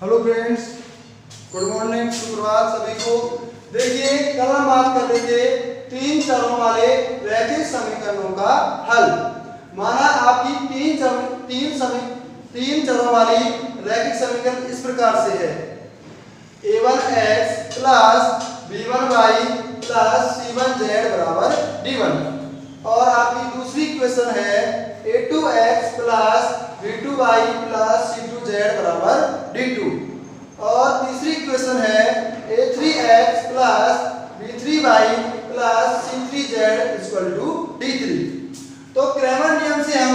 Hello friends, good morning, सुप्रभात सभी को। देखिए, कल हम बात कर रहे थे तीन चरों वाले रैखिक समीकरणों का हल। माना आपकी तीन चरों वाली रैखिक समीकरण इस प्रकार से है: a1x plus b1y plus c1z बराबर d1। और आपकी दूसरी इक्वेशन है a2x plus b2y plus c2z बराबर d2। और तीसरी इक्वेशन है a3x plus b3y plus c3z equal to d3। तो क्रैमर नियम से हम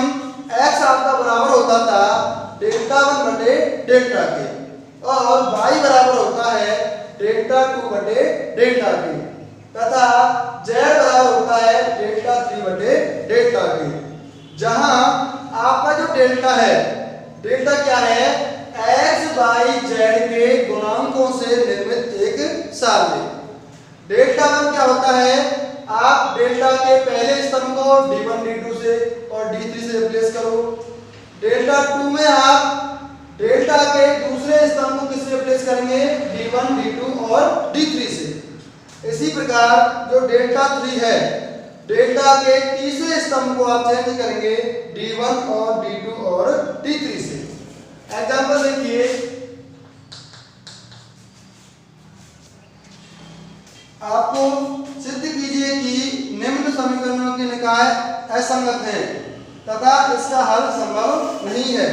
x आपका बराबर होता था डेल्टा 1 बटे डेल्टा के, और y बराबर होता है डेल्टा 2 बटे डेल्टा के, तथा z बराबर होता है डेल्टा 3 बटे डेल्टा के। जहां आपका जो डेल्टा है, डेल्टा क्या है? x बाई z के गुणांकों से निर्मित एक सारणी। डेल्टा 1 क्या होता है? आप डेल्टा के पहले स्तंभ को d1 d2 से और d3 से रिप्लेस करो। डेल्टा 2 में आप डेल्टा के दूसरे स्तंभ को किससे रिप्लेस करेंगे? d1 d2 और d3 से। इसी प्रकार जो डेल्टा 3 है, डेल्टा के तीसरे स्तंभ को आप चेंज करेंगे d1 और d2 और d3 से। एग्जांपल देखिए, आपको सिद्ध कीजिए कि निम्न समीकरणों के निकाय असंगत हैं तथा इसका हल संभव नहीं है।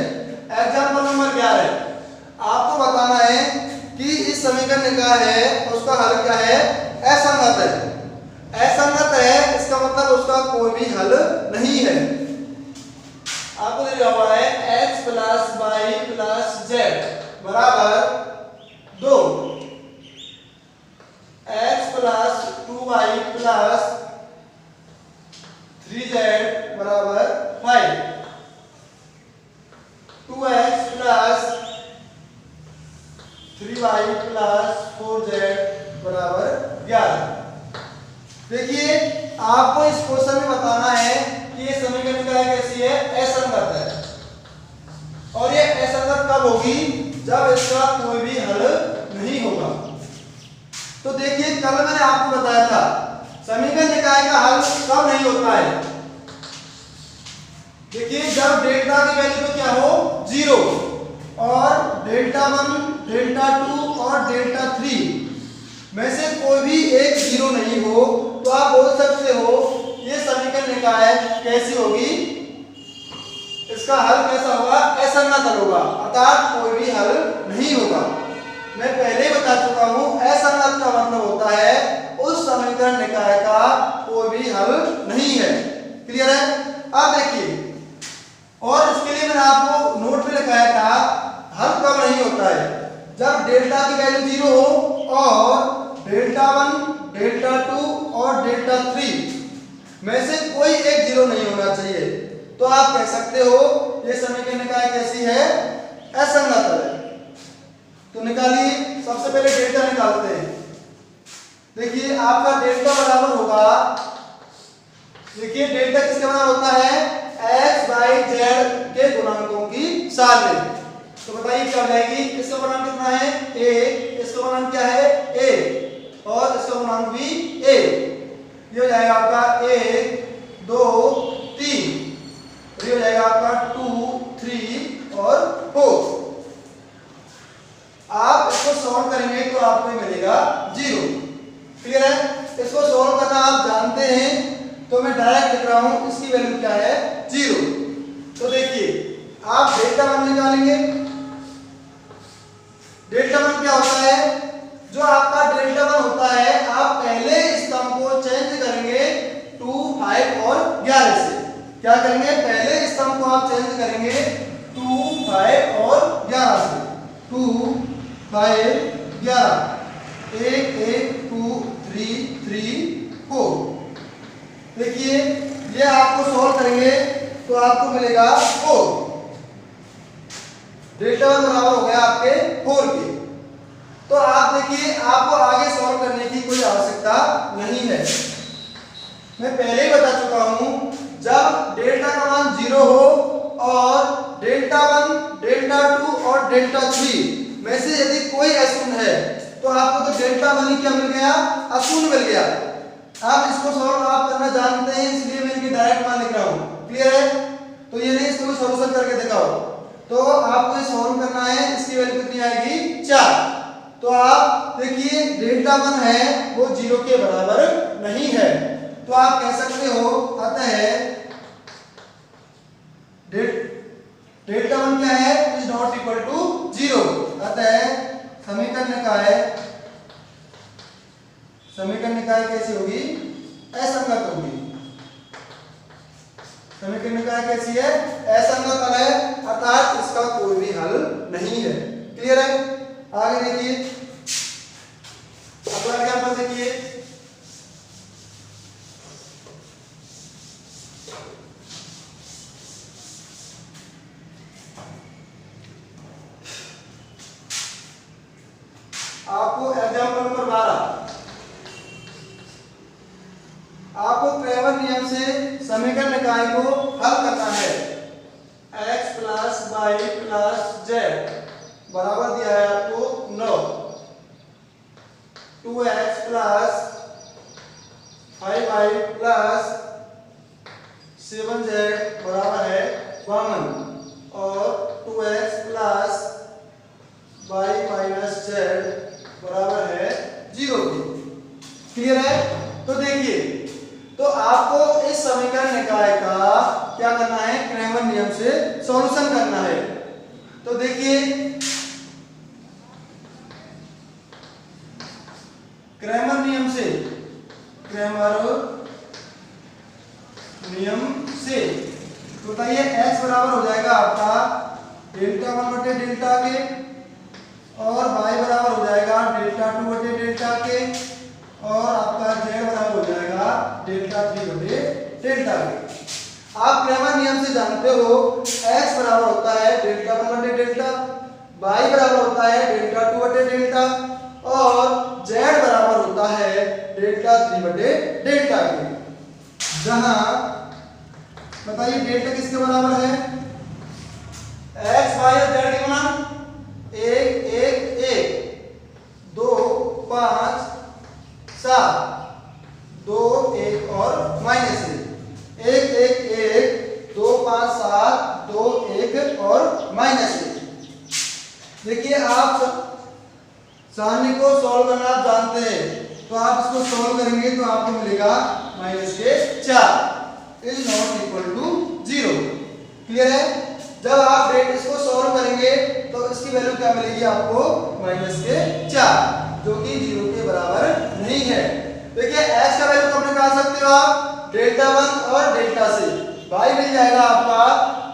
एग्जांपल नंबर 11, आपको बताना है कि इस समीकरण निकाय है उसका हल क्या है? असंगत है। असंगत है इसका मतलब उसका कोई भी हल नहीं है। आपको दिया हुआ है x plus y plus z बराबर 2, x plus 2y plus 3z बराबर 5, 2x plus 3y plus 4z बराबर 11। देखिए, आपको इस क्वेश्चन में बताना है कि ये समीकरण क्या कैसी है? असंगत है। और ये असंगत कब होगी? जब इसका कोई भी हल नहीं होगा। तो देखिए, कल मैंने आपको बताया था समीकरण निकाय का हल कब नहीं होता है। देखिए, जब डेल्टा की वैल्यू तो क्या हो? 0 और डेल्टा 1, डेल्टा 2 और डेल्टा 3 में से कोई भी एक 0 नहीं हो, तो आप बोल सकते हो ये समीकरण निकाय कैसी होगी? इसका हल कैसा होगा? असंगत हल होगा, अर्थात कोई भी हल नहीं होगा। मैं पहले ही बता चुका हूं, असंगत का मतलब होता है उस समीकरण निकाय का कोई भी हल नहीं है। क्लियर है? अब देखिए, और इसके लिए मैंने आपको नोट में लिखाया था हल कब नहीं होता है? जब डेल्टा की वैल्यू 0 हो और डेल्टा 1, डेल्टा 2 और डेल्टा 3 में से कोई एक 0 नहीं होना चाहिए। तो आप कह सकते हो ये समीकरण निकाय कैसी है? असंगत है। तो निकालिए, सबसे पहले डेल्टा निकालते हैं। देखिए, आपका डेल्टा बराबर होगा, देखिए डेल्टा किसके बराबर होता है? x बाई z के गुणांकों की सारणी। तो बताइए क्या हो जाएगी? इसका गुणांक कितना है? a, इसका गुणांक क्या है? a, और इसका गुणांक भी a। ये हो जाएगा आपका 1 2 3, ये हो जाएगा आपका 2 3 और 4। आप इसको सॉल्व करेंगे तो आपको मिलेगा 0। क्लियर है? इसको सॉल्व करना आप जानते हैं, तो मैं डायरेक्ट लिख रहा हूं, इसकी वैल्यू क्या है? 0। तो देखिए, आप डेल्टा 1 निकालेंगे। डेल्टा 1 क्या होता है? जो आपका डेल्टा 1 होता है, आप पहले स्तंभ को चेंज करेंगे 2 5 और 11 से। क्या करेंगे? पहले स्तंभ को आप चेंज करेंगे 2 5 और 11 से। 2 5 11, 1 1 2 3 3 4। देखिए, ये आपको सॉल्व करेंगे तो आपको मिलेगा 4। डेल्टा 1 बराबर हो गया आपके 4 के। तो आप देखिए, आपको आगे सॉल्व करने की कोई आवश्यकता नहीं है। मैं पहले ही बता चुका हूं, जब डेल्टा का मान 0 हो और डेल्टा 1, डेल्टा 2 और डेल्टा 3 में से यदि कोई अशून्य है तो आपको तो डेल्टा वन क्या मिल गया, अशून्य मिल गया। आप इसको सॉल्व आप करना जानते हैं, इसलिए मैं इनकी डायरेक्ट मान लिख रहा हूँ। क्लियर है? तो ये नहीं, इसको सॉल्यूशन करके दिखाओ। तो आपको ये सॉल्व करना है, इसकी वैल्यू कितनी आएगी, 4। तो आप देखिए डेल्टा वन है वो 0 के बराबर नहीं है, तो आप कह सकते हो अतः डेल्टा वन क्या है, इज नॉट इक्वल टू 0। अतः समीकरण निकाय कैसी होगी, असंगत होगी। समीकरण निकाय कैसी है, असंगत हल है, अर्थात इसका कोई भी हल नहीं है। क्लियर है? आगे देखिए अगला एग्जांपल देखिए। आपको एग्जांपल नंबर 12, आपको क्रेमर नियम से समीकरण निकाय को हल करना है। x plus y plus z बराबर दिया है आपको 9, 2x plus 5y plus 7z बराबर है 52 और 2x plus y minus Z बराबर है 0 की। क्लियर है? तो देखिए, तो आपको इस समीकरण निकाय का क्या करना है, क्रेमर नियम से सॉल्यूशन करना है। तो देखिए क्रेमर नियम से बताइए x बराबर हो जाएगा आपका डेल्टा वन बटे डेल्टा के और y बराबर हो जाएगा डेल्टा टू बटे डेल्टा के और आपका z बराबर हो जाएगा डेल्टा थ्री बटे डेल्टा के। आप क्रेमर नियम से जानते हो x बराबर होता है डेल्टा वन बटे डेल्टा, y बराबर होता है डेल्टा टू बटे डेल्टा और z बराबर होता है डेल्टा थ्री बटे डेल्टा के। जहां बताइए डेल्टा किसके बराबर है, x y और z के मान 1 1 1 2 5 7 2 1 और माइनस 1 1 1 2 5 7 2 1 और माइनस 1। देखिए आप सारणी को सॉल्व करना जानते हैं, तो आप इसको सॉल्व करेंगे तो आपको मिलेगा माइनस के 4 is not equal to 0। Clear है? जब आप इसको सॉल्व करेंगे तो इसकी वैल्यू क्या मिलेगी आपको, माइनस के 4, जो कि 0 के बराबर नहीं है। देखिए x का वैल्यू कब निकाल सकते हो आप, डेल्टा वन और डेल्टा से। y मिल जाएगा आपका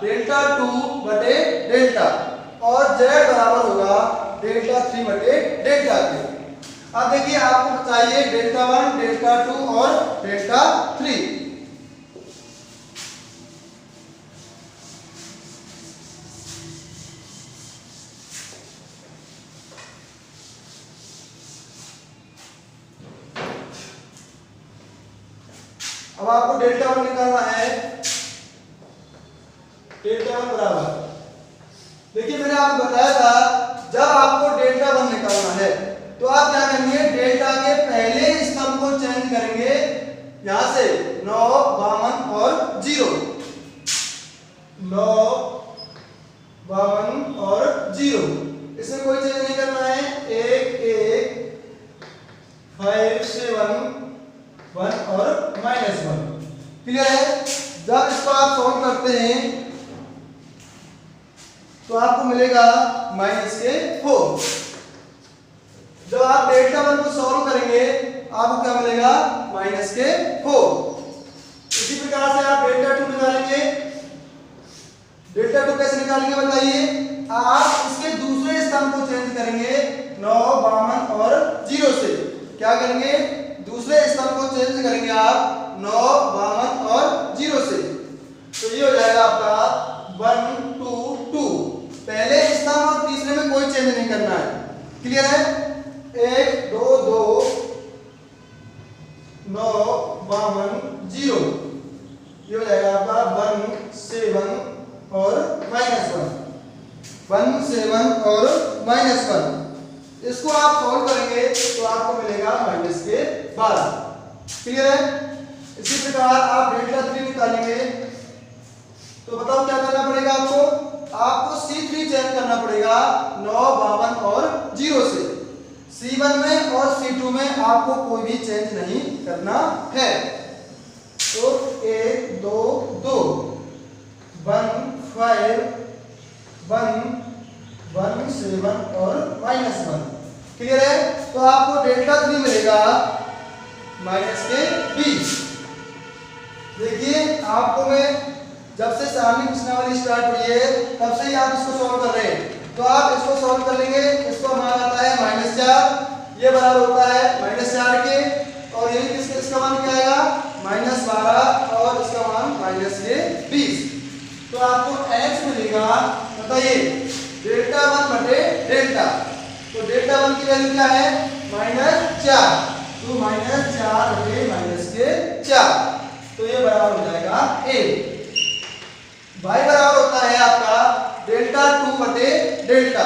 डेल्टा टू बटे डेल्टा और z बराबर होगा डेल्टा थ्री बटे डेल्टा के। अब देखिए आपको बताइए डेल्टा वन डेल्टा टू और डेल्टा थ्री। अब आपको डेल्टा वन निकालना है, डेल्टा वन बराबर, देखिए मैंने आपको बताया था जब आपको डेल्टा वन निकालना है तो आप क्या करेंगे, डेल्टा के पहले स्तंभ को चेंज करेंगे, यहां से 9 52 और 0, 9 52 और 0, इसमें कोई चेंज नहीं करना है। 1 1 5 7 1 और माइनस 1। क्लियर है? जब इसको आप सॉल्व करते हैं तो आपको मिलेगा माइनस के 4। जब आप डेल्टा वन को सॉल्व करेंगे आपको क्या मिलेगा, माइनस के 4। इसी प्रकार से आप डेल्टा टू निकालेंगे। डेल्टा टू कैसे निकालेंगे बताइए, आप इसके दूसरे स्तंभ को चेंज करेंगे 9 52 और 0 से। क्या करेंगे, दूसरे स्तंभ को चेंज करेंगे आप 9 52 और 0 से, तो ये हो जाएगा आपका 1 2 2। पहले स्तंभ और तीसरे में कोई चेंज नहीं करना है। क्लियर है? 1 2 2 9 52 0, ये हो जाएगा आपका 1 7 और माइनस 1, 1 7 और -1। इसको आप सॉल्व करेंगे तो आपको मिलेगा -12। क्लियर है? इसी प्रकार आप डेल्टा 3 निकालेंगे तो बताओ क्या करना पड़ेगा आपको C3 चेंज करना पड़ेगा 9, 52 और 0 से। C1 में और C2 में आपको कोई भी चेंज नहीं करना है। तो 1, 2, 2, 1, 5, 1, 1, 7 और -1। क्लियर है? तो आपको डेल्टा 3 मिलेगा -20। देखिए आपको मैं जब से सारणी प्रश्नावली स्टार्ट हुई है तब से ही आप इसको सॉल्व कर रहे हैं। तो आप इसको सॉल्व कर लेंगे। इसको मान आता है -4, ये बराबर होता है -4 के, और यही इसका मान क्या आएगा -12 और इसका मान -20। तो आपको x मिलेगा, बताइए डेल्टा 1 बटे डेल्टा। तो डेल्टा 1 की वैल्यू क्या है -4, तो -4 बटे -4, तो ये बराबर हो जाएगा a। y बराबर होता है आपका डेल्टा 2 बटे डेल्टा।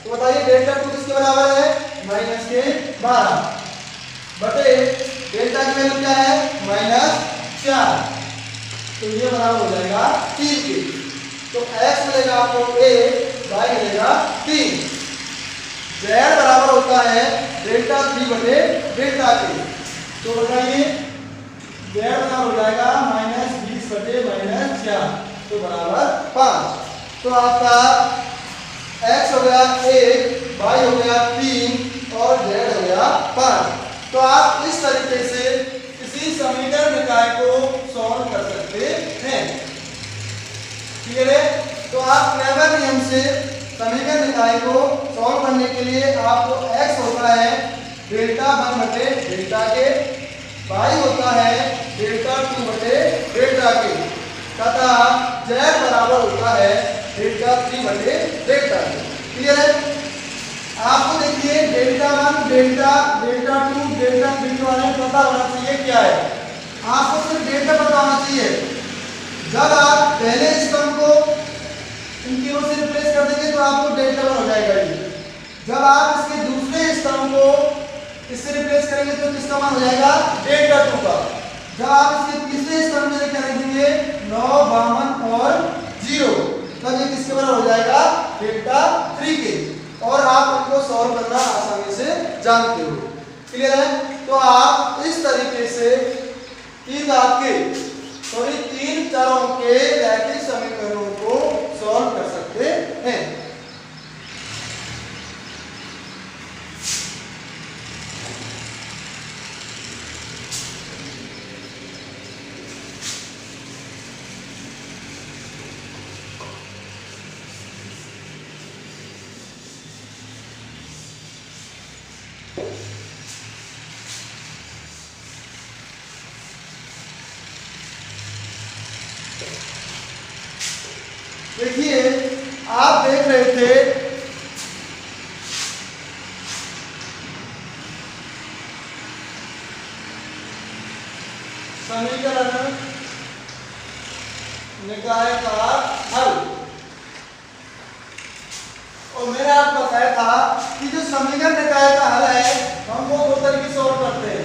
तो बताइए डेल्टा 2 किसके बराबर है -12 बटे डेल्टा की वैल्यू क्या है -4, तो ये बराबर हो जाएगा 3 के। तो x मिलेगा आपको a, y मिलेगा 3। z बराबर होता है डेल्टा 3 बटे डेल्टा के। तो बताइए z बराबर हो जाएगा -20 बटे -4, तो बराबर 5। तो आपका x हो गया 1, y हो गया 3 और z हो गया 5। तो आप इस तरीके से किसी समीकरण निकाय को सॉल्व कर सकते हैं। क्लियर है? तो आप क्रेमर नियम से समीकरण निकाय को सॉल्व करने के लिए आपको x होता है डेल्टा 1 बटे डेल्टा के, y होता है डेल्टा 2 बटे डेल्टा के, तथा z बराबर होता है डेल्टा 3 बटे डेल्टा के। क्लियर है? आपको देखिए डेल्टा 1, डेल्टा 2, डेल्टा 3 के बारे में पता होना चाहिए क्या है। आपको सिर्फ डेल्टा पता होना चाहिए। जब आप पहले स्तंभ को इन तीनों से रिप्लेस कर देंगे तो आपको डेल्टा 1 हो जाएगा ये। जब आप इसके दूसरे स्तंभ को इससे रिप्लेस करेंगे तो किसका मान हो जाएगा डेल्टा 2 का। जब आप इसके तीसरे स्तंभ में क्या लिखेंगे 9, 52 और 0, तब ये किसके बराबर हो जाएगा डेल्टा 3 के। और आप इनको सॉल्व करना आसानी से जानते हो। क्लियर है? तो आप इस तरीके से तीन चरों के रैखिक समीकरणों को सॉल्व कर सकते हैं। देखिए आप देख रहे थे समीकरण निकाय का हल, और मैंने आपको बताया था कि जो समीकरण निकाय का हल है हम वो 2 तरीके से सॉल्व करते हैं।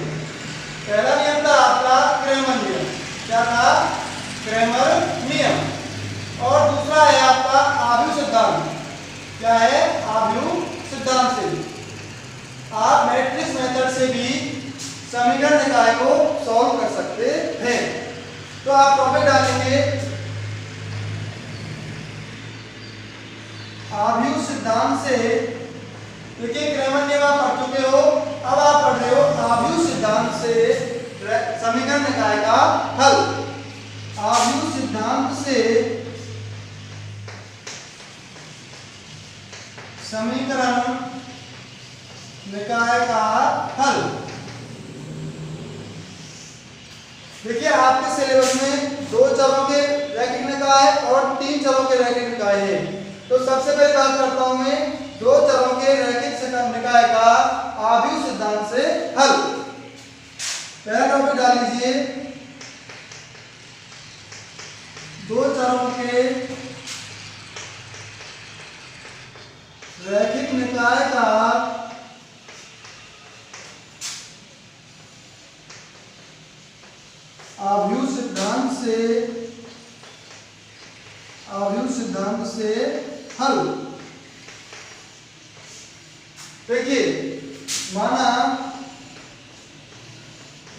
पहला नियम था आपका क्रेमर नियम। क्या था? क्रेमर नियम। और दूसरा है आपका आव्यूह सिद्धांत। क्या है? आव्यूह सिद्धांत से आप मैट्रिक्स मेथड से भी समीकरण निकाय को सॉल्व कर सकते हैं। तो आप टॉपिक डालेंगे आव्यूह सिद्धांत से। देखिए क्रेमर नियम आप पढ़ चुके हो, अब आप पढ़ रहे हो आव्यूह सिद्धांत से समीकरण निकाय का हल। आव्यूह सिद्धांत से समीकरण निकाय का हल। देखिए आपके सिलेबस में 2 चरों के रैखिक निकाय और 3 चरों के रैखिक निकाय है। तो सबसे पहले बात करता हूं मैं 2 चरों के रैखिक निकाय का आव्यूह सिद्धांत से हल। पहला टॉपिक डाल लीजिए 2 चरों के रैखिक निकाय का आव्यूह सिद्धांत से हल। देखिए माना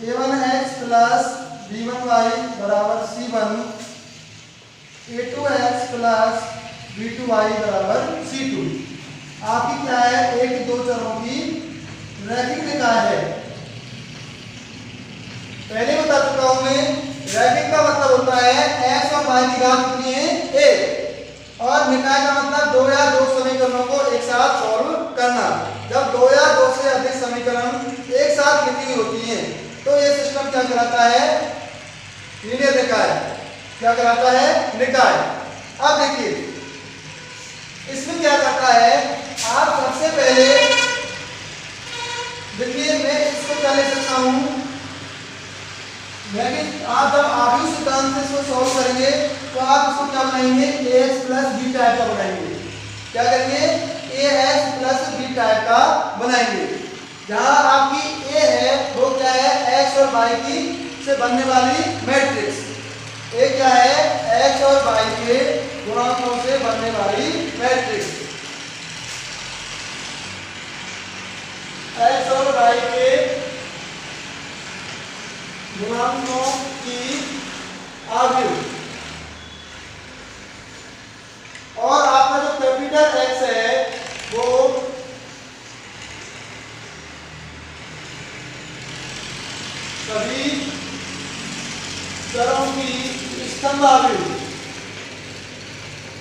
a1x प्लस b1y बराबर c1, a2x प्लस b2y बराबर c2। आपकी क्या है, एक दो चरों की रैखिक निकाय है। पहले बता चुका हूं मैं, रैखिक का मतलब होता है x और y की घात कितनी है, 1, और निकाय का मतलब दो या दो समीकरणों को एक साथ सॉल्व करना। जब दो या दो से अधिक समीकरण एक साथ लिखी हुई होती हैं तो ये सिस्टम क्या कहलाता है, लीनियर निकाय। क्या कहलाता है, निकाय। अब देखिए इसमें क्या करता है, आप सबसे पहले देखिए मैं इसको क्या ले सकता हूं, लेकिन आप जब आव्यूह सिद्धांत से इसको सॉल्व करेंगे तो आप इसको क्या बनाएंगे, ax प्लस b टाइप का बनाएंगे। क्या करेंगे, ax प्लस b टाइप का बनाएंगे। जहां आपकी a है वो क्या है, x और y की से बनने वाली मैट्रिक्स। a क्या है, x और y के गुणकों से बनने वाली मैट्रिक्स। x और y के गुणांकों की आव्यूह। और आपका जो कैपिटल X है वो सभी चरों की स्तंभ आव्यूह।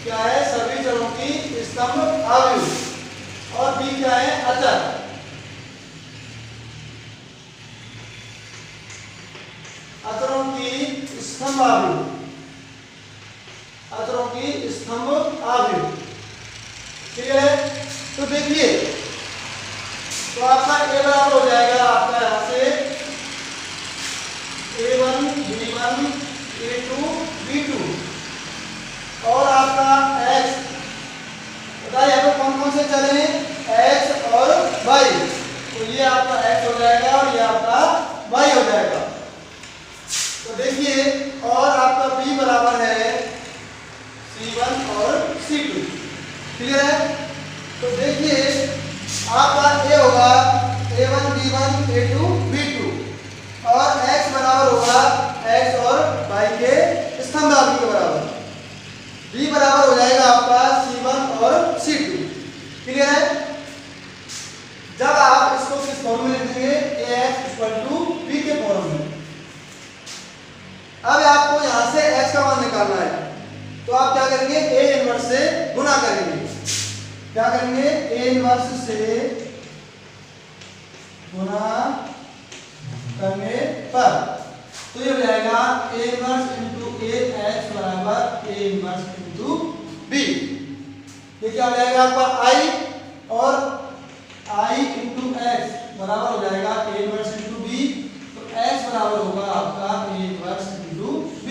क्या है, सभी चरों की स्तंभ आव्यूह। और B क्या है, अचर। अचरों की स्तंभ आव्यूह, अचरों की स्तंभ आव्यूह। ठीक है, तो देखिए तो आपका a बराबर हो जाएगा आपका यहां से a1 b1 a2 b2, और आपका x बताइए यहाँ पे कौन कौन से चले हैं, x और y। तो ये आपका x हो जाएगा और ये आपका y हो जाएगा। तो देखिए और आपका b बराबर है c1 और c2। क्लियर है, तो देखिए आपका a होगा a1 b1 a2 b2, और x बराबर होगा x और y के स्तंभ आव्यूह के बराबर। b बराबर हो जाएगा आपका c1 और c2। क्लियर है, जब आप इसको किस फॉर्म में लिखेंगे, ax b के फॉर्म में। अब आपको यहां से x का मान निकालना है तो आप क्या करेंगे, a इनवर्स से गुना करेंगे। क्या करेंगे, a इनवर्स से गुना करने पर तो ये हो जाएगा a इनवर्स इंटू ax बराबर a इनवर्स इंटू b। ये क्या हो जाएगा आपका i, और i इंटू x बराबर हो जाएगा a इनवर्स इंटू b। तो x बराबर होगा आपका a इनवर्स इंटू b।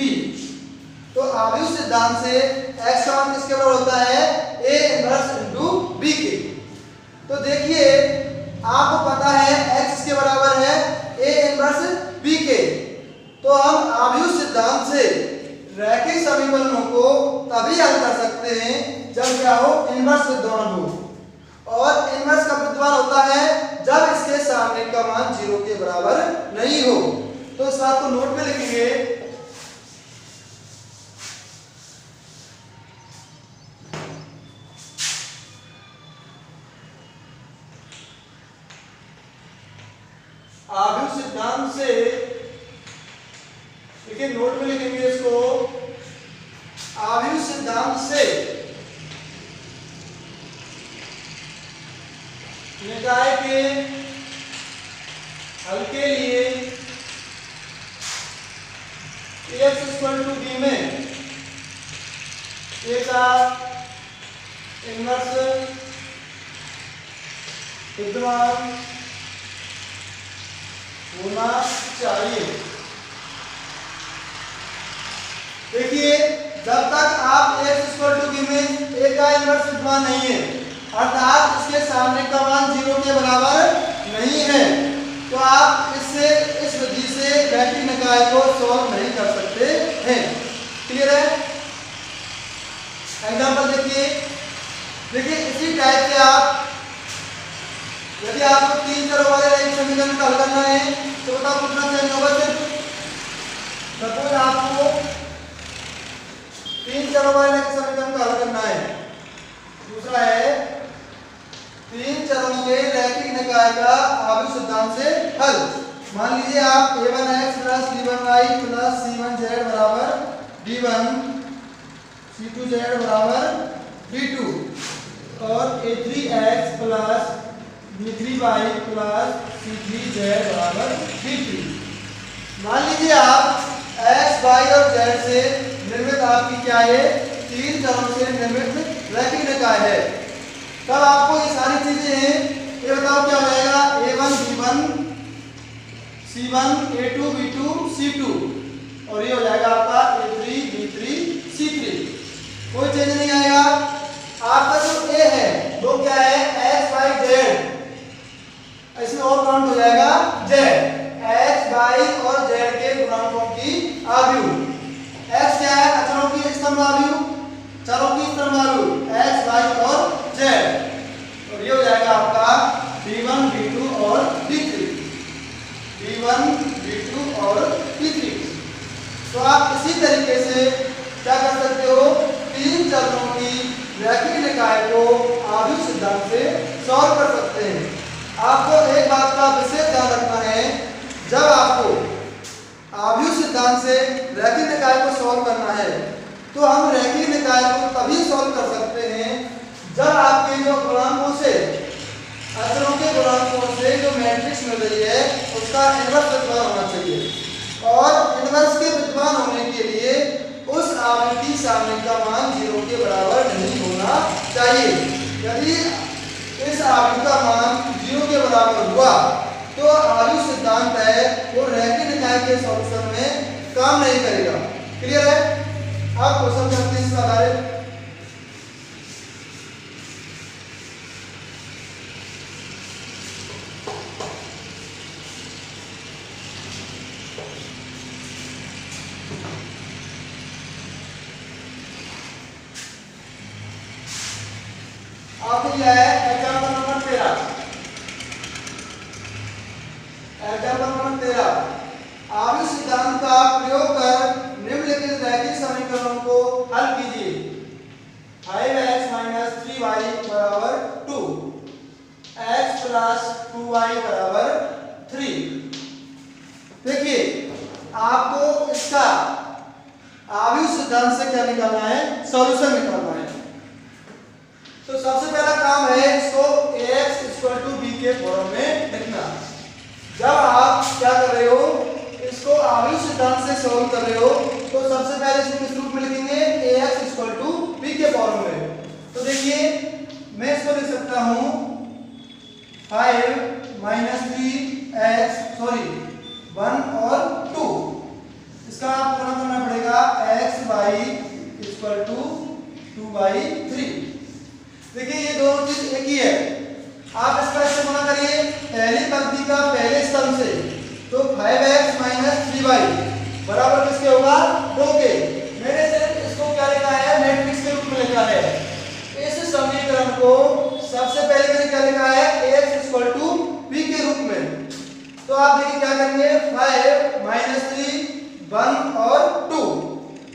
तो आव्यूह सिद्धांत से x का मान किसके बराबर होता है, a इनवर्स इंटू b के। तो देखिए आपको पता है x किसके बराबर है, a इनवर्स b के। तो हम आव्यूह सिद्धांत से रैखिक समीकरणों को तभी हल कर सकते हैं जब क्या हो, इनवर्स विद्यमान हो। और इनवर्स कब विद्यमान होता है, जब इसके सामने का मान 0 के बराबर नहीं हो। तो इस बात को नोट में लिखेंगे। आव्यूह सिद्धांत से, देखिए नोट में लिखेंगे इसको, आव्यूह सिद्धांत से निकाय के हल के लिए ax b में a का इनवर्स विद्यमान होना चाहिए। देखिए जब तक आप x b में a का इनवर्स विद्यमान नहीं है अर्थात इसके सामने का मान 0 के बराबर नहीं है, तो आप इससे इस विधि से रैखिक निकाय को सॉल्व नहीं कर सकते हैं। क्लियर है? एग्जांपल देखिए इसी टाइप से आप यदि आपको 3 चरों वाले रैखिक समीकरण का हल करना है तो बताओ कितना चाहिए होगा। सपोज आपको 3 चरों वाले रैखिक समीकरण का हल करना है। दूसरा है 3 चरों के रैखिक निकाय का आव्यूह सिद्धांत से हल। मान लीजिए आप a1x + b1y + c1z बराबर b1, c2z बराबर b2 और a3x + b3y + c3z बराबर b3। मान लीजिए आप x, y और z से निर्मित आपकी क्या है 3 चरों से निर्मित रैखिक निकाय है। तब आपको ये सारी चीजें हैं, ये बताओ क्या हो जाएगा। a1 b1 c1 a2 b2 c2 और ये हो जाएगा आपका a3 b3 c3। कोई चेंज नहीं आएगा। आपका जो a है वो क्या है x y z, इसमें और काउंट हो जाएगा z, x y और z के गुणांकों की आव्यूह। x क्या है अचरों की स्तंभ आव्यूह, चरों की स्तंभ आव्यूह x y और z, और ये हो जाएगा आपका b1 b2 और b3, b1 b2 और b3। तो आप इसी तरीके से क्या कर सकते हो 3 चरों की रैखिक निकाय को आव्यूह सिद्धांत से सॉल्व कर सकते हैं। आपको एक बात का विशेष ध्यान रखना है, जब आपको आव्यूह सिद्धांत से रैखिक निकाय को सॉल्व करना है तो हम रैखिक निकाय को तभी सॉल्व कर सकते हैं जब आपके जो गुणांकों से अचरों के गुणांकों से जो मैट्रिक्स मिल रही है उसका इनवर्स विद्यमान होना चाहिए, और इनवर्स के विद्यमान होने के लिए उस आव्यूह की सामने का मान 0 के बराबर नहीं होना चाहिए। यदि इस आव्यूह का मान 0 के बराबर हुआ तो आव्यूह सिद्धांत है वो रैखिक निकाय के सॉल्यूशन में काम नहीं करेगा। क्लियर है? आप क्वेश्चन करते हैं इस आधारित। आपने लिया है एग्जाम्पल नंबर 13। एग्जाम्पल नंबर 13 आव्यूह सिद्धांत का प्रयोग कर निम्नलिखित रैखिक समीकरणों को हल कीजिए। 5x - 3y बराबर 2, x + 2y बराबर 3। देखिए आपको इसका आव्यूह सिद्धांत से क्या निकालना है, सॉल्यूशन निकालना है। तो सबसे पहला काम है इसको ax = b के फॉर्म में लिखना। जब आप क्या कर रहे हो इसको आव्यूह सिद्धांत से सॉल्व कर रहे हो तो सबसे पहले इसको किस रूप में लिखेंगे ax = b के फॉर्म में। तो देखिए मैं इसको लिख सकता हूं 5 - 3x 1 और 2। इसका आपको करना पड़ेगा x y = 2/3। देखिए ये दोनों चीज एक ही है। आप इसका इस्तेमाल करिए पहली पंक्ति का पहले स्तंभ से, तो 5x - 3y बराबर किसके होगा 2 के। मैंने सिर्फ इसको क्या लिखा है मैट्रिक्स के रूप में लिखा है। इस समीकरण को सबसे पहले मैंने क्या लिखा है ax = b के रूप में। तो आप देखिए क्या करेंगे 5 - 3 1 और 2,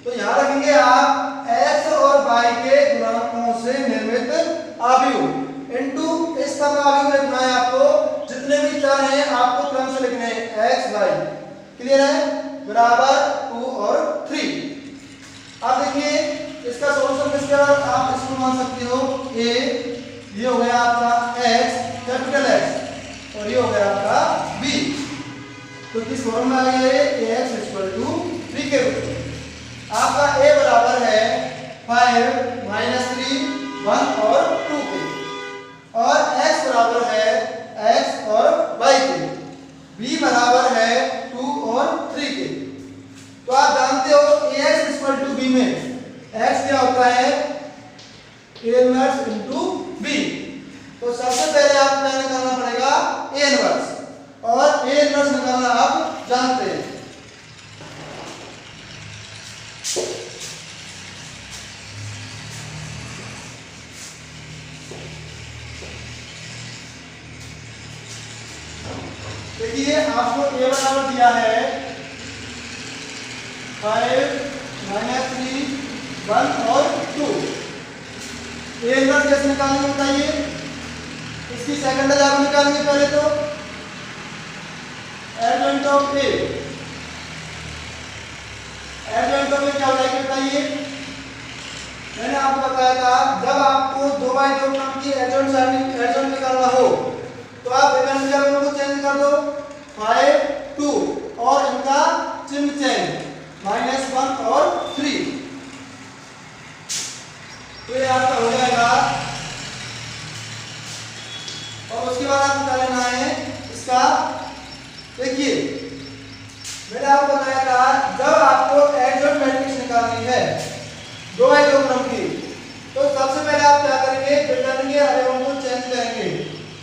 तो यहां रखेंगे आप x और y के गुणांकों से निर्मित आव्यूह इनटू इसका आव्यूह लिखना है आपको। जितने भी चर हैं आपको क्रम से लिखने हैं x y। क्लियर है? बराबर 2 और 3। अब देखिए इसका सॉल्यूशन किसके बाद आप इसको मान सकते हो a, ये हो गया आपका x कैपिटल X और ये हो गया आपका b। तो किस फॉर्म में आ गया ये ax = b के रूप में। आपका a बराबर है 5 - 3 1 और 2 के, और x बराबर है x और y के, b बराबर है 2 और 3 के। तो आप जानते हो ax = b में x क्या होता है a इनवर्स * b। तो सबसे पहले आप क्या निकालना पड़ेगा, ए इनवर्स, और ए इनवर्स निकालना आप जानते हैं। देखिए आपको ए बराबर दिया है 5 - 3 1 और 2। ए इनवर्स कैसे निकालेंगे बताइए, इसकी सेकंड आप निकालेंगे पहले तो adjoint of A. Adjoint of A क्या हो जाएगी बताइए, मैंने आपको बताया था जब आपको 2x2 क्रम की एडजॉइंट निकालना हो तो आप विकर्ण क्रम को चेंज कर दो, 5 2 और इनका चिन्ह चेंज -1 और 3, तो ये आपका हो जाएगा। और उसके बाद आपको क्या लेना है इसका, देखिए मैंने आपको बताया था जब आपको एडजॉइंट मैट्रिक्स निकालनी है 2x2 क्रम की, तो सबसे पहले आप क्या करेंगे, विकर्ण के अवयवों को चेंज करेंगे।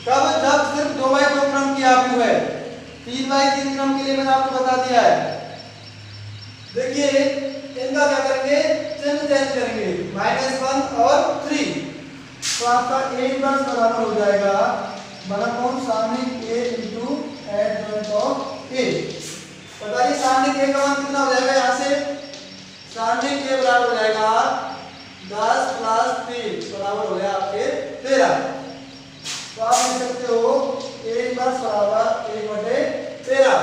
कब, जब सिर्फ 2x2 क्रम की आयु है। 3x3 क्रम के लिए मैंने आपको बता दिया है। देखिए इनका क्या करेंगे, चिन्ह चेंज करेंगे, -1 और 3, तो आपका ए इनवर्स बराबर हो जाएगा 1/, सारणिक ए इंटू एडजॉइंट ऑफ ए। बताइए सारणिक ए का मान कितना हो जाएगा, यहाँ से सारणिक ए बराबर हो जाएगा 10 + 3 बराबर हो गया आपके 13। तो आप लिख सकते हो ए इनवर्स बराबर 1/13,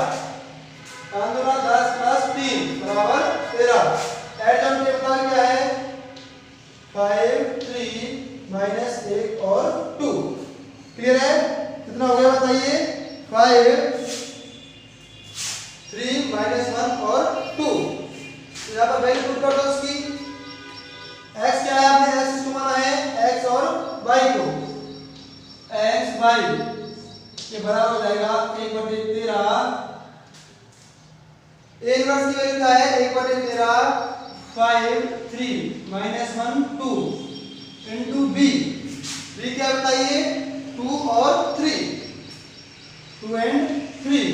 10 + 3 बराबर 13। एडजॉइंट के बता क्या है, 5 3 -1 और 2। क्लियर है, कितना हो गया बताइए, 5 3 -1 और 2। तो यहाँ पर वैल्यू पुट कर दो उसकी। x क्या है, आपने x इसको माना है x और y को, x y ये बराबर हो जाएगा 1/13। ए इनवर्स की वैल्यू क्या है, 1/13 5 3 -1 2 इंटू b। b क्या बताइए, 2 और 3, 2 and 3।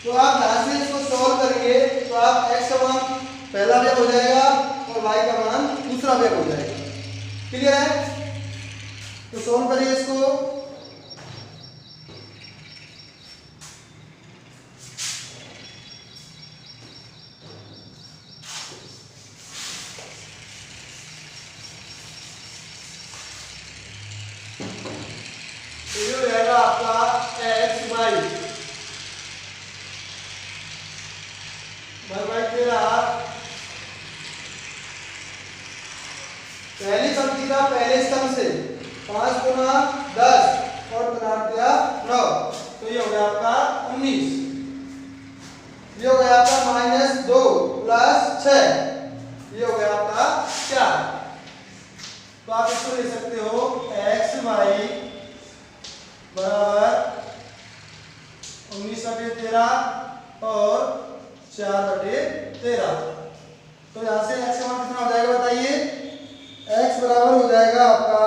तो आप यहां से इसको सॉल्व करेंगे तो आप x का मान पहला अवयव हो जाएगा और y का मान दूसरा अवयव हो जाएगा। क्लियर है, तो सॉल्व करिए इसको। ये हो जाएगा आपका x y बराबर 13। पहली पंक्ति का पहले स्तंभ से 5 गुना 10 और 9, तो ये हो गया आपका 19। ये हो गया आपका -2 + 6, ये हो गया आपका 4। तो आप इसको ले सकते हो x y बराबर 19/13 और 4/13। तो यहाँ से x का मान कितना हो जाएगा बताइए, x बराबर हो जाएगा आपका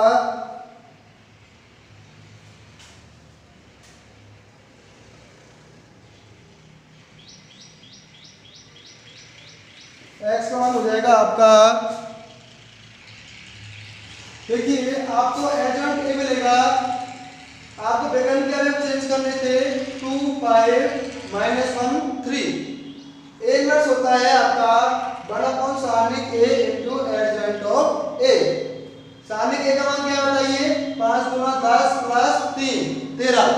x का मान हो जाएगा आपका, देखिए आपको एडजॉइंट ए मिलेगा, आपको विकर्ण के अवयव चेंज करने थे 2 5 -1 3। ए इनवर्स होता है आपका 1/, सारणिक ए इंटू एडजॉइंट ऑफ ए। सारणिक ए का मान क्या बताइए, 5 गुना 10 + 3 13,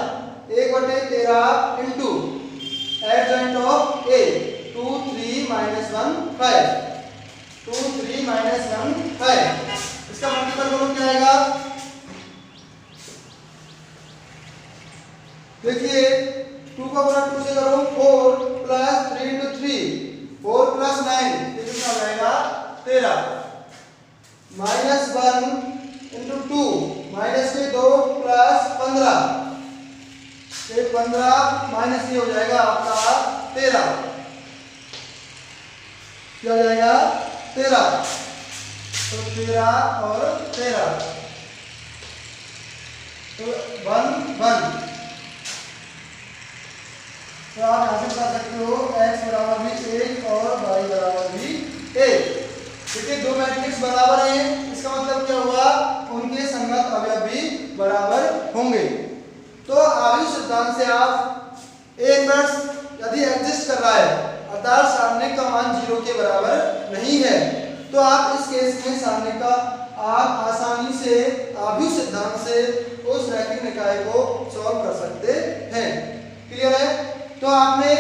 1/13 इंटू एडजॉइंट ऑफ ए 2 3 -1 5, 2 3 -1 5। इसका मल्टीपल करो क्या आएगा, देखिए 2 का गुणा 2 से करो, 4 + 3 × 3 4 + 9, ये कितना हो जाएगा 13। -1 × 2 -2 + 15, ये 15 माइनस ये हो जाएगा आपका 13, क्या हो जाएगा 13। तो 13 और 13 तो 1 1, तो आप यहाँ से बता सकते हो x बराबर भी 1 और y बराबर भी 1। देखिए दो मैट्रिक्स बराबर हैं, इसका मतलब क्या हुआ, उनके संगत अवयव भी बराबर होंगे। तो आव्यूह सिद्धांत से आप एक मैट्रिक्स यदि एग्जिस्ट कर रहा है अर्थात सारणिक का मान 0 के बराबर नहीं है, तो आप इस केस में सारणिक का आप आसानी से आव्यूह सिद्धांत से उस रैखिक निकाय को सॉल्व कर सकते हैं। क्लियर है? तो आपने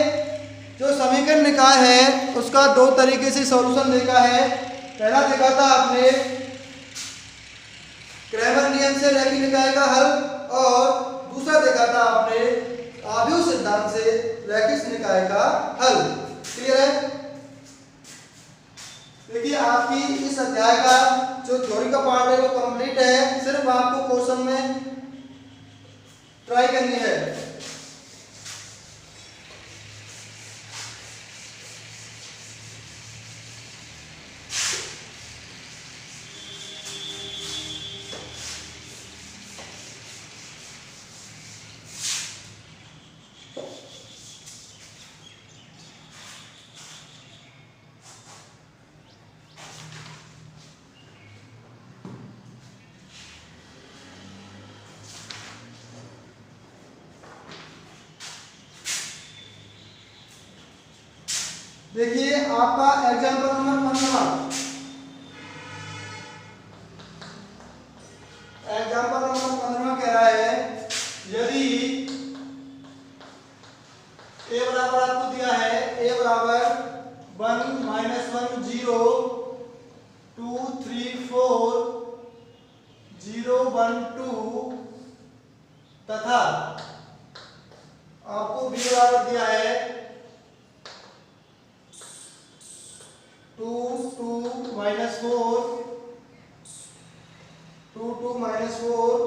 जो समीकरण निकाय है उसका दो तरीके से सॉल्यूशन देखा है। पहला देखा था आपने क्रैमर नियम से रैखिक निकाय का हल, और दूसरा देखा था आपने आव्यूह सिद्धांत से रैखिक निकाय का हल। क्लियर है? देखिए आपकी इस अध्याय का जो थ्योरी का पार्ट है वो कंप्लीट है, सिर्फ आपको क्वेश्चन में ट्राई करनी है। देखिए आपका एग्जाम्पल नंबर 15, एग्जाम्पल नंबर 15 कह रहा है यदि a बराबर आपको दिया है a बराबर 1 -1 0 2 3 4 0 1 2 तथा आपको b बराबर दिया है 2 2 -4 2 2 -4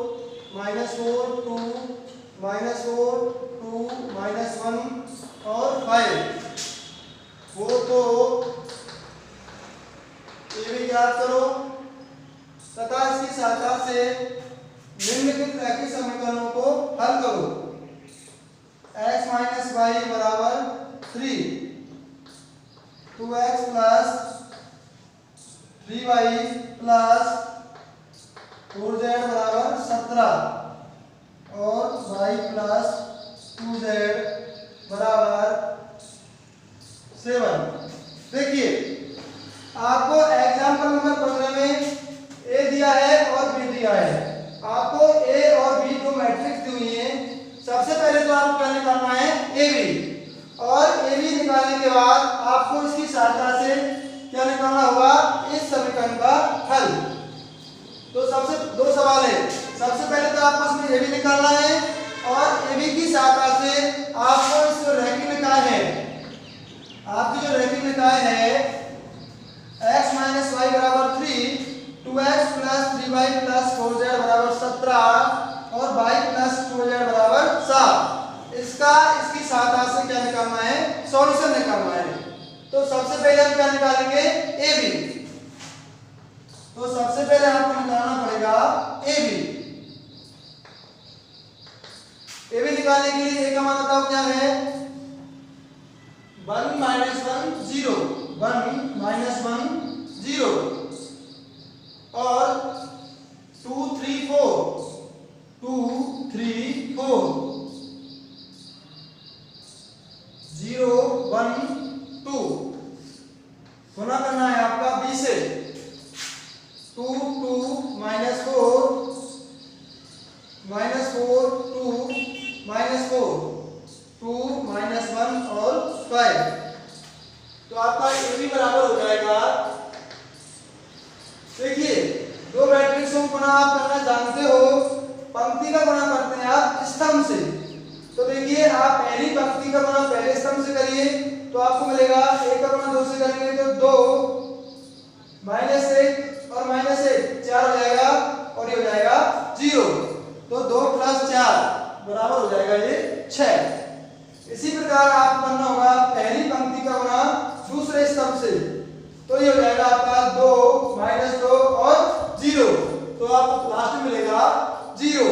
-4 2 -4 2 -1 और 5, वो तो ये भी याद करो तथा इसकी सहायता से निम्नलिखित रैखिक समीकरणों को हल करो। x - y बराबर 3, 2x plus 3y plus 4z बराबर 17 और y प्लस 2z बराबर 7। देखिए आपको एग्जाम्पल नंबर 15 में a दिया है और b दिया है। आपको a और b दो मैट्रिक्स दी हुई है। सबसे पहले तो आपको क्या निकालना है, ab, और ab निकालने के बाद आपको इसकी सहायता से क्या निकालना होगा, इस समीकरण का हल। तो सबसे दो सवाल है, सबसे पहले तो आपको इसमें ab निकालना है और ab की सहायता से आपको इस रैखिक निकाय है, आपकी जो रैखिक निकाय है x - y बराबर 3, 2x plus 3y plus 4z बराबर 17 और y प्लस 2z बराबर 7, इसकी सहायता से क्या निकालना है, सॉल्यूशन निकालना है। तो सबसे पहले हम क्या निकालेंगे, ab। तो सबसे पहले आपको निकालना पड़ेगा ab। ab निकालने के लिए a का मान बताओ क्या है, 1 - 1 0, 1 - 1 0 और 2 3 4, 2 3 4 0 1 2 गुना करना है आपका b से, 2 2 -4 -4 2 -4 2 -1 और 5। तो आपका ab बराबर हो जाएगा, देखिए दो मैट्रिक्सों को गुणा आप करना जानते हो, पंक्ति का गुणा करते हैं आप स्तंभ से। तो देखिए आप पहली पंक्ति का गुणा पहले स्तंभ से करिए तो आपको मिलेगा, एक का गुणा 2 से करेंगे तो 2 -1 और -1 4 हो जाएगा और ये हो जाएगा 0। तो 2 + 4 बराबर हो जाएगा ये 6। इसी प्रकार आपको करना होगा पहली पंक्ति का गुणा दूसरे स्तंभ से, तो ये हो जाएगा आपका 2 -2 और 0, तो आपको लास्ट में मिलेगा 0।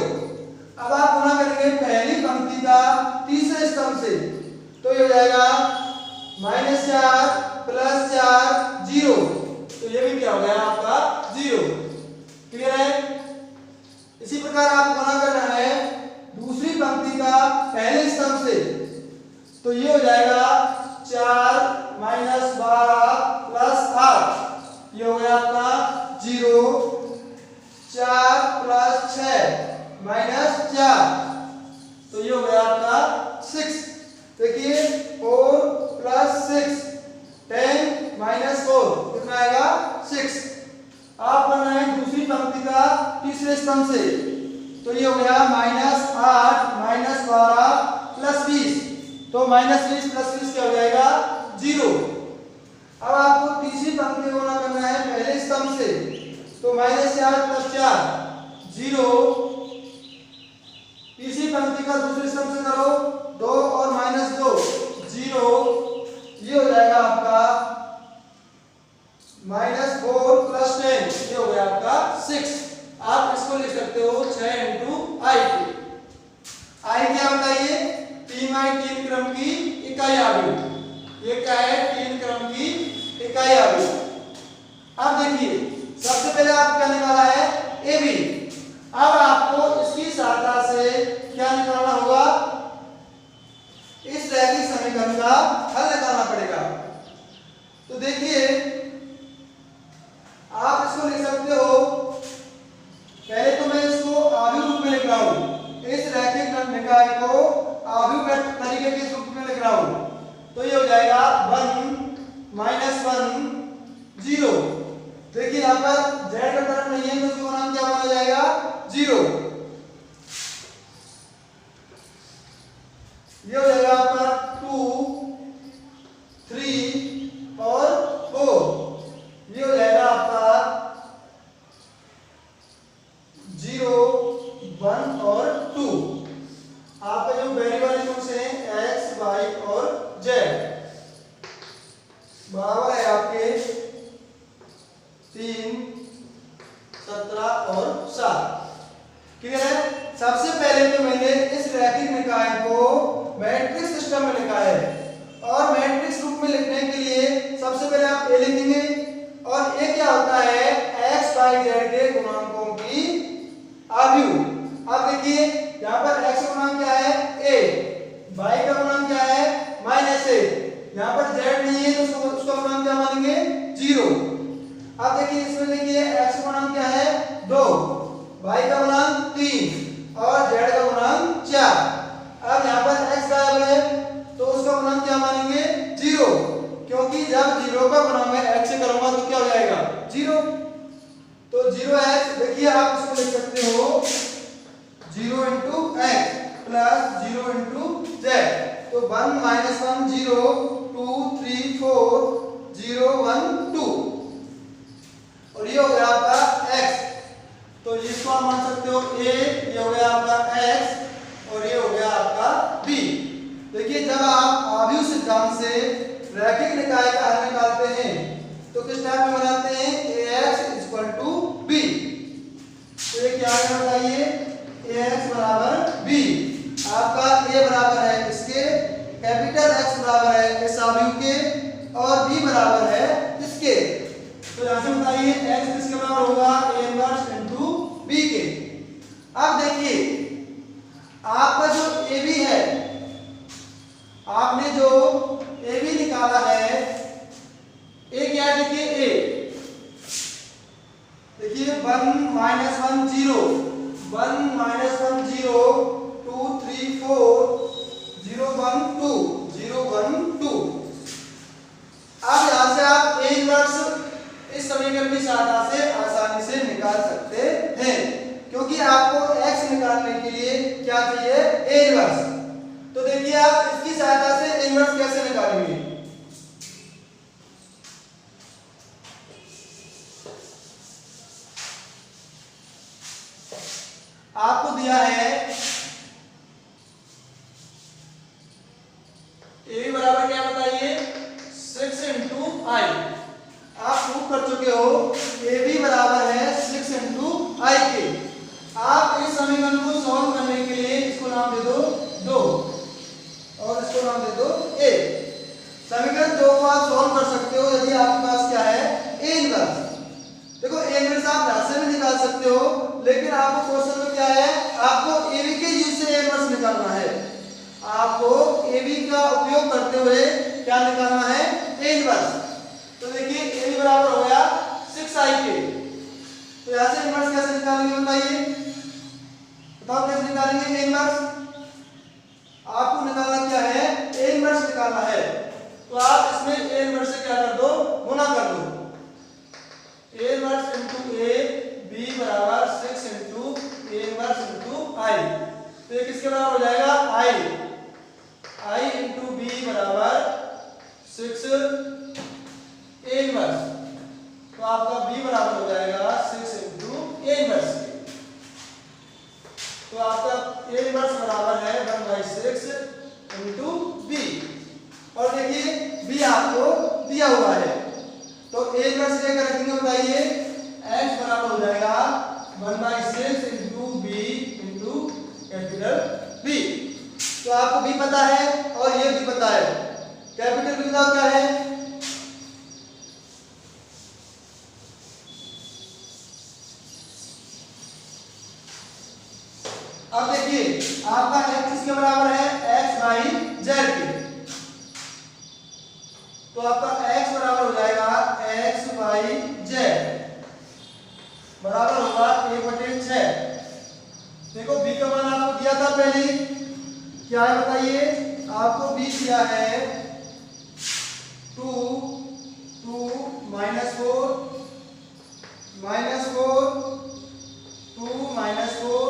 क्या हो गया आपका 0। क्लियर है। इसी प्रकार आपको गुणा करना है दूसरी पंक्ति का पहले स्तंभ से, तो ये हो जाएगा 4 माइनस 12 प्लस 8, ये हो गया आपका 0। 4 प्लस 6 माइनस 4, तो ये हो गया आपका 6। देखिए 4 प्लस 6 10 माइनस 4 कितना आएगा 6। आप करना है दूसरी पंक्ति का तीसरे स्तंभ से, तो ये हो गया -8 माइनस 12 प्लस 20, तो -20 प्लस 20 क्या हो जाएगा 0। अब आपको तीसरी पंक्ति को गुणा करना है पहले स्तंभ से, तो -4 प्लस 4 0। तीसरी पंक्ति का दूसरे स्तंभ से करो 2 और -2 0, ये हो जाएगा आपका -4 प्लस 10, ये हो गया आपका 6। आप इसको लिख सकते हो 6 इंटू आई। आई क्या बताइए 3 क्रम की इकाई आव्यूह। ये क्या है 3 क्रम की इकाई आव्यूह। अब देखिए सबसे पहले आप क्या निकाला है ए बी। अब आपको इसकी सहायता से क्या निकालना होगा, इस रैखिक समीकरण का हल निकालना पड़ेगा। तो देखिए आप इसको लिख सकते हो, पहले तो मैं इसको आव्यूह रूप में लिख रहा हूं, इस रैखिक निकाय को आव्यूह तरीके के रूप में लिख रहा हूं, तो ये हो जाएगा 1 माइनस 1 0। देखिए यहां पर z का तरफ नहीं है तो इसका गुणांक क्या माना जाएगा 0। ये हो जाएगा आपका 2 3 और 4, ये हो जाएगा आपका 0 1 और 2। आपका जो वेरिएबल कौन से हैं x y और z, बराबर है आपके 3 17 और 7। क्लियर है। सबसे पहले तो मैंने इस रैखिक निकाय को मैट्रिक्स सिस्टम में लिखा है, और मैट्रिक्स रूप में लिखने के लिए सबसे पहले आप ए लिखेंगे, और ये क्या होता है x y z के गुणांकों की आव्यूह। अब देखिए यहाँ पर x का गुणांक क्या है a, y का गुणांक क्या है -a, यहाँ पर z नहीं है तो उसका गुणांक क्या मानेंगे 0। अब देखिए इसमें देखिए x का गुणांक क्या है 2, y का गुणांक 3 और z का गुणांक 4। अब यहाँ पर x गायब है तो उसका गुणांक क्या मानेंगे 0, क्योंकि जब 0 का गुणा मैं x से करूंगा तो क्या हो जाएगा 0। तो 0x, देखिए आप इसको लिख सकते हो 0 into x plus 0 into z, तो 1 माइनस 1 0 2 3 4 0 1 2, और ये हो गया आपका x। तो इसको आप मान सकते हो a, ये हो गया आपका x और ये हो गया आपका b। देखिए जब आप आव्यूह सिद्धांत से रैखिक निकाय का हल निकालते हैं तो किस टाइप में बनाते हैं ax b। तो ये क्या है बताइए ax बराबर b। आपका a बराबर है इसके, कैपिटल X बराबर है इस आव्यूह के, और b बराबर है इसके। तो यहां से बताइए x किसके बराबर होगा a इनवर्स इनटू b के। अब देखिए आपका जो AB है, आपने जो AB निकाला है, A क्या है देखिए A, देखिए 1 माइनस 1 0 1 माइनस 1 0 2 3 4 0 1 2 0 1 2। अब यहां से आप A इनवर्स इस समीकरण की सहायता से आसानी से निकाल सकते हैं, क्योंकि आपको x निकालने के लिए क्या चाहिए A इनवर्स। तो देखिए आप इसकी सहायता से A इनवर्स कैसे निकालेंगे। आपको दिया है A बराबर क्या बताइए 6 इंटू आई। आप प्रूव कर चुके हो AB बराबर है 6 इंटू आई के। आप इस समीकरण को सॉल्व करने के लिए इसको नाम दे दो 2 और इसको नाम दे दो A। समीकरण 2 को आप सॉल्व कर सकते हो यदि आपके पास क्या है A इनवर्स। सकते हो, लेकिन आपको क्वेश्चन में क्या है, आपको AB के यूज से A इनवर्स निकालना है। आपको AB का उपयोग करते हुए क्या निकालना है, A इनवर्स। तो देखिए AB बराबर हो गया 6i के। तो यहाँ से इनवर्स कैसे निकालेंगे बताइए, बताओ कैसे निकालेंगे A इनवर्स। आपको निकालना क्या है, A इनवर्स निकालना है। तो आप इसमें A इनवर्स से क्या कर दो, गुना कर दो। A inverse into A B बराबर 6 into A inverse into I। तो ये किसके बराबर हो जाएगा, I इनटू B बराबर 6 A इनवर्स। तो आपका B बराबर हो जाएगा 6 इनटू A इनवर्स। तो आपका A इनवर्स बराबर है 1/6 इनटू B। और देखिए B आपको दिया हुआ है, तो A इनवर्स लेकर रखेंगे, बताइए x बराबर हो जाएगा 1/6 into B into capital B। तो आपको B पता है और ये भी पता है। कैपिटल B का क्या है, अब देखिए आपका x किसके बराबर है, x/z के। तो आपका x बराबर हो जाएगा x/z बराबर होगा 1/6। देखो b का मान आपको दिया था पहले, क्या है बताइए, आपको b दिया है 2 2 -4 -4 2 -4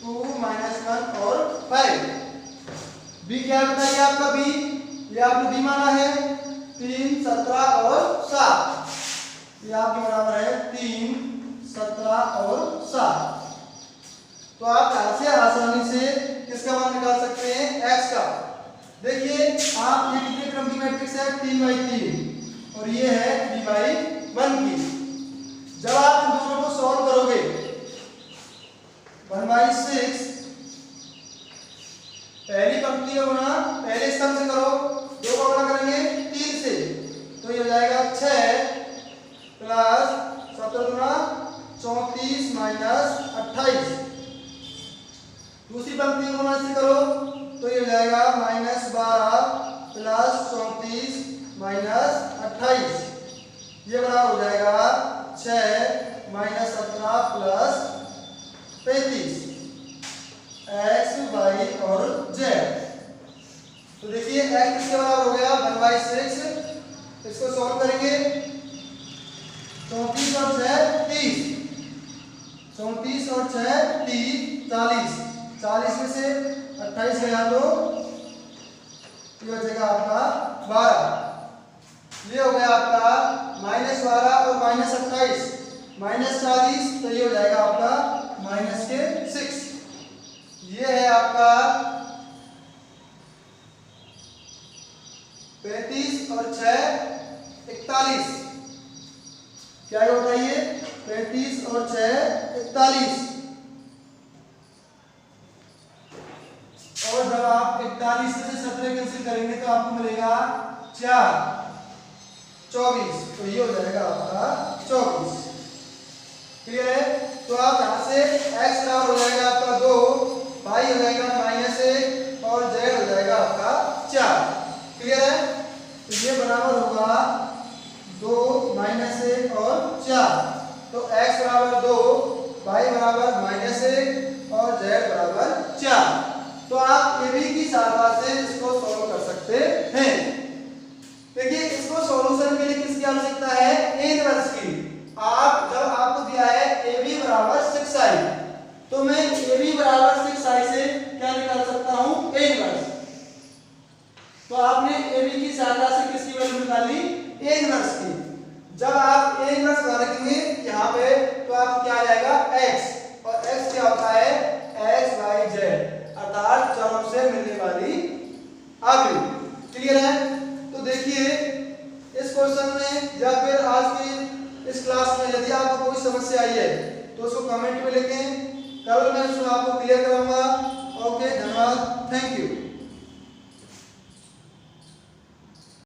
2 -1 और 5। b क्या है बताइए आपका b, ये आपने b माना है 3 17 और 7। ये आपके बराबर है 3 17 और 7। तो आप यहां से आसानी से किसका मान निकाल सकते हैं, x का। देखिए आप ये कितने क्रम की मैट्रिक्स है, 3/3 और ये है 3/1 की। जब आप इन दोनों को सॉल्व करोगे 1/6 पहली पंक्ति का गुणा पहले स्तंभ से करो, 2 का गुणा करेंगे 3 से, तो ये हो जाएगा 6 प्लस 17 गुणा 34 माइनस 28। दूसरी पंक्ति को गुणा से करो तो ये हो जाएगा -12 प्लस 34 माइनस 28। ये बराबर हो जाएगा 6 माइनस 17 प्लस 35 x y और z। तो देखिए x किसके बराबर हो गया 1/6। इसको सॉल्व करेंगे 34 और 6 30, 34 और 6 30 40, 40 में से 28 गया तो ये बचेगा आपका 12। ये हो गया आपका -12 और -28 -40, तो ये हो जाएगा आपका -6। ये है आपका 35 और 6 41। क्या है बताइए, 35 और 6 41। और जब आप 41 से 17 कैंसिल करेंगे तो आपको मिलेगा 4 24। तो ये हो जाएगा आपका 24। क्लियर है। तो आप यहां से x बराबर हो जाएगा आपका 2, y हो जाएगा -1 और z हो जाएगा आपका 4। क्लियर है। तो ये बराबर होगा 2 -1 और 4। तो x बराबर 2, y बराबर -1 और z बराबर 4। तो आप AB की सहायता से इसको सॉल्व कर सकते हैं। देखिए इसको सॉल्यूशन के लिए किसकी आवश्यकता है, A इनवर्स की। आप जब आपको दिया है AB बराबर 6i, तो मैं AB बराबर 6i से क्या निकाल सकता हूं, A इनवर्स। तो आपने AB की सहायता से किसकी वैल्यू निकाली, A इनवर्स की। जब आप A इनवर्स रखेंगे यहाँ पे तो आप क्या आ जाएगा x, और x क्या होता है x y z, अर्थात चरों से मिलने वाली आकृति। क्लियर है। तो देखिए इस क्वेश्चन में या फिर आज की इस क्लास में यदि आपको कोई समस्या आई है तो उसको कमेंट में लिखें, कल मैं उसको आपको क्लियर कराऊंगा। ओके, धन्यवाद, थैंक यू।